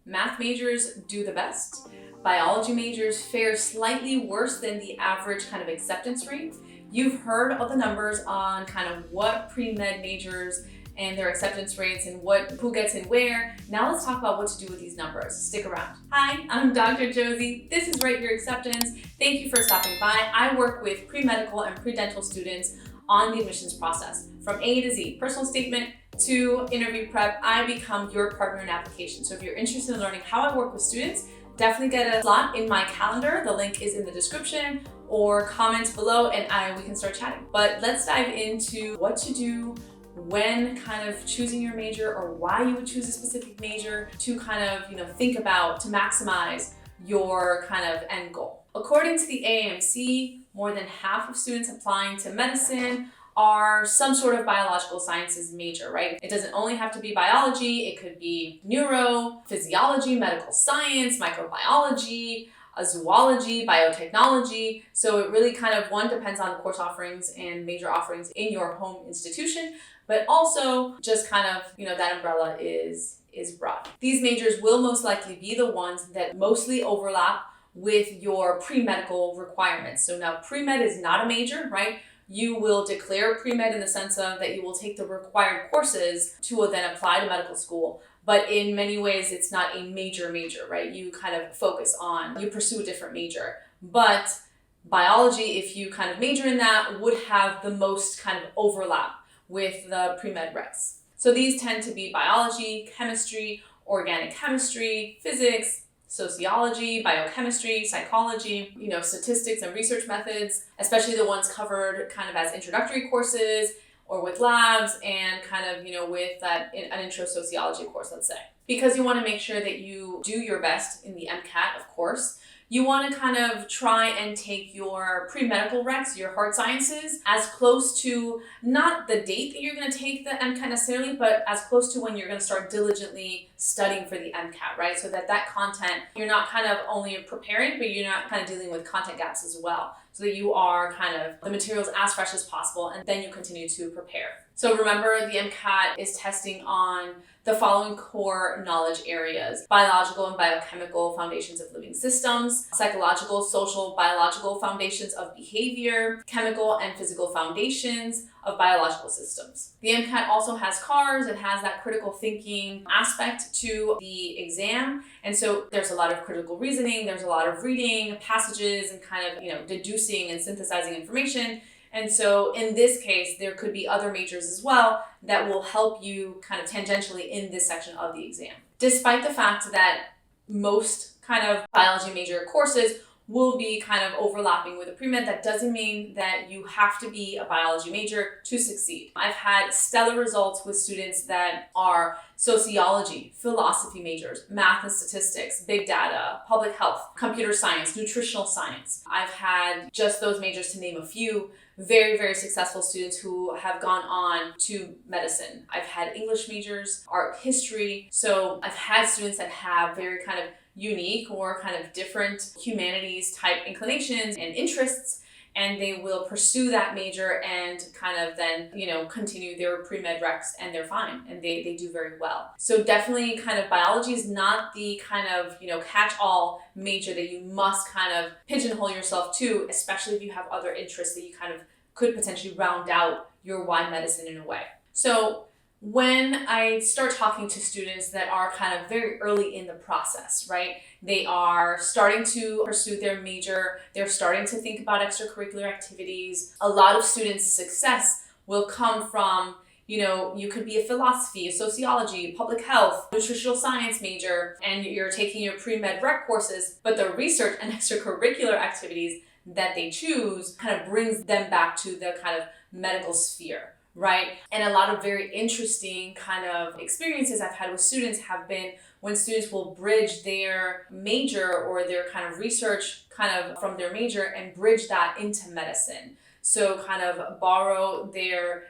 Math majors do the best. Biology majors fare slightly worse than the average kind of acceptance rate. You've heard of the numbers on kind of what pre-med majors and their acceptance rates and who gets in where. Now let's talk about what to do with these numbers. Stick around. Hi, I'm Dr. Josie. This is Write Your Acceptance. Thank you for stopping by. I work with pre-medical and pre-dental students on the admissions process. From A to Z, personal statement to interview prep, I become your partner in application. So if you're interested in learning how I work with students, definitely get a slot in my calendar. The link is in the description or comments below and we can start chatting. But let's dive into what to do when kind of choosing your major or why you would choose a specific major to kind of, think about to maximize your kind of end goal. According to the AAMC, more than half of students applying to medicine are some sort of biological sciences major, right? It doesn't only have to be biology, it could be neuro, physiology, medical science, microbiology, zoology, biotechnology. So it really kind of, one, depends on the course offerings and major offerings in your home institution, but also just kind of, that umbrella is broad. These majors will most likely be the ones that mostly overlap with your pre-medical requirements. So now pre-med is not a major, right? You will declare pre-med in the sense of that you will take the required courses to then apply to medical school. But in many ways, it's not a major, right? You kind of you pursue a different major. But biology, if you kind of major in that, would have the most kind of overlap with the pre-med recs. So these tend to be biology, chemistry, organic chemistry, physics, sociology, biochemistry, psychology, statistics and research methods, especially the ones covered kind of as introductory courses or with labs and kind of, with an intro sociology course, let's say. Because you want to make sure that you do your best in the MCAT, of course. You want to kind of try and take your pre-medical recs, your hard sciences, as close to not the date that you're going to take the MCAT necessarily, but as close to when you're going to start diligently studying for the MCAT, right? So that content, you're not kind of only preparing, but you're not kind of dealing with content gaps as well. So that you are kind of the materials as fresh as possible, and then you continue to prepare. So remember, the MCAT is testing on the following core knowledge areas: biological and biochemical foundations of living systems, psychological, social, biological foundations of behavior, chemical and physical foundations of biological systems. The MCAT also has CARs. It has that critical thinking aspect to the exam. And so there's a lot of critical reasoning. There's a lot of reading passages and kind of, deducing and synthesizing information. And so in this case, there could be other majors as well that will help you kind of tangentially in this section of the exam. Despite the fact that most kind of biology major courses will be kind of overlapping with a pre-med, that doesn't mean that you have to be a biology major to succeed. I've had stellar results with students that are sociology, philosophy majors, math and statistics, big data, public health, computer science, nutritional science. I've had just those majors to name a few, very, very successful students who have gone on to medicine. I've had English majors, art history. So I've had students that have very kind of unique or kind of different humanities type inclinations and interests, and they will pursue that major and kind of then, continue their pre-med recs, and they're fine and they do very well. So definitely kind of biology is not the kind of, catch-all major that you must kind of pigeonhole yourself to, especially if you have other interests that you kind of could potentially round out your Y medicine in a way. So when I start talking to students that are kind of very early in the process, right? They are starting to pursue their major. They're starting to think about extracurricular activities. A lot of students' success will come from, you could be a philosophy, a sociology, public health, nutritional science major, and you're taking your pre-med rec courses, but the research and extracurricular activities that they choose kind of brings them back to the kind of medical sphere. Right? And a lot of very interesting kind of experiences I've had with students have been when students will bridge their major or their kind of research kind of from their major and bridge that into medicine. So kind of borrow their,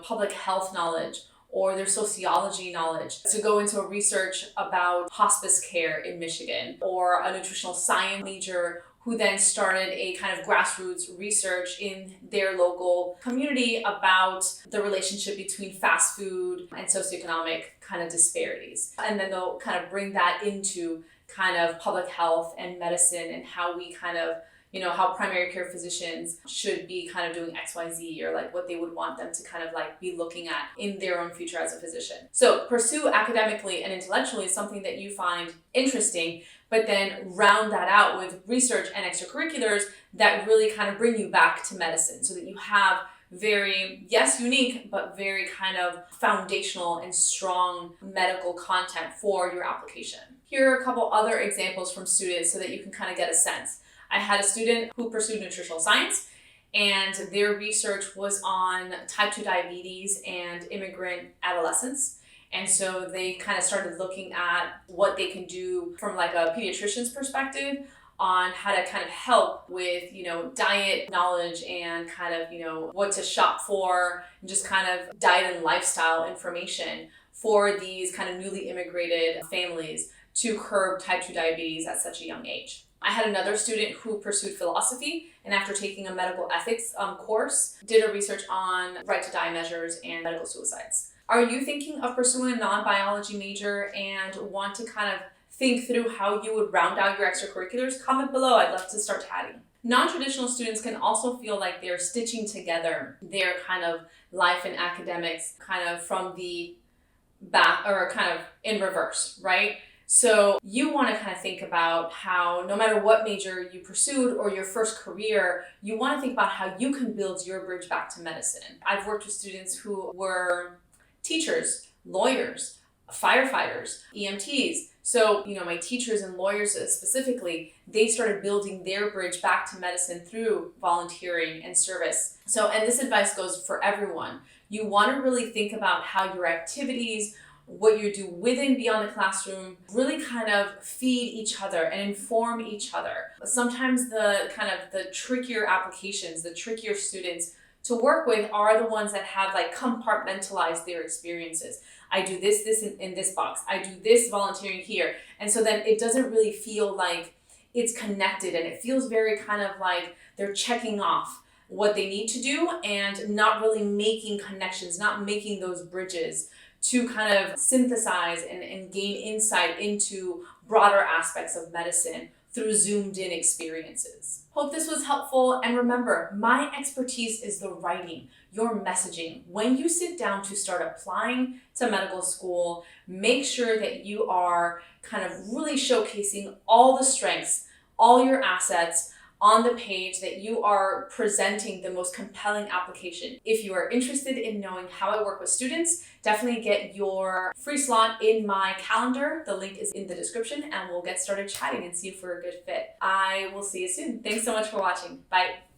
public health knowledge or their sociology knowledge to go into a research about hospice care in Michigan, or a nutritional science major who then started a kind of grassroots research in their local community about the relationship between fast food and socioeconomic kind of disparities. And then they'll kind of bring that into kind of public health and medicine and how we kind of, how primary care physicians should be kind of doing XYZ, or like what they would want them to kind of like be looking at in their own future as a physician. So pursue academically and intellectually something that you find interesting, but then round that out with research and extracurriculars that really kind of bring you back to medicine, so that you have very, yes, unique, but very kind of foundational and strong medical content for your application. Here are a couple other examples from students so that you can kind of get a sense. I had a student who pursued nutritional science, and their research was on type 2 diabetes and immigrant adolescents. And so they kind of started looking at what they can do from like a pediatrician's perspective on how to kind of help with, diet knowledge and kind of, what to shop for, and just kind of diet and lifestyle information for these kind of newly immigrated families to curb type 2 diabetes at such a young age. I had another student who pursued philosophy, and after taking a medical ethics course, did a research on right to die measures and medical suicides. Are you thinking of pursuing a non-biology major and want to kind of think through how you would round out your extracurriculars? Comment below. I'd love to start chatting. Non-traditional students can also feel like they're stitching together their kind of life and academics kind of from the back, or kind of in reverse, right? So you want to kind of think about how no matter what major you pursued or your first career, you want to think about how you can build your bridge back to medicine. I've worked with students who were teachers, lawyers, firefighters, EMTs. So, my teachers and lawyers specifically, they started building their bridge back to medicine through volunteering and service. So, and this advice goes for everyone. You want to really think about how your activities, what you do within beyond the classroom, really kind of feed each other and inform each other. Sometimes the trickier applications, the trickier students to work with are the ones that have like compartmentalized their experiences. I do this in this box. I do this volunteering here. And so then it doesn't really feel like it's connected, and it feels very kind of like they're checking off what they need to do and not really making connections, not making those bridges to kind of synthesize and gain insight into broader aspects of medicine through zoomed in experiences. Hope this was helpful, and remember, my expertise is the writing, your messaging. When you sit down to start applying to medical school, make sure that you are kind of really showcasing all the strengths, all your assets on the page, that you are presenting the most compelling application. If you are interested in knowing how I work with students, definitely get your free slot in my calendar. The link is in the description, and we'll get started chatting and see if we're a good fit. I will see you soon. Thanks so much for watching. Bye.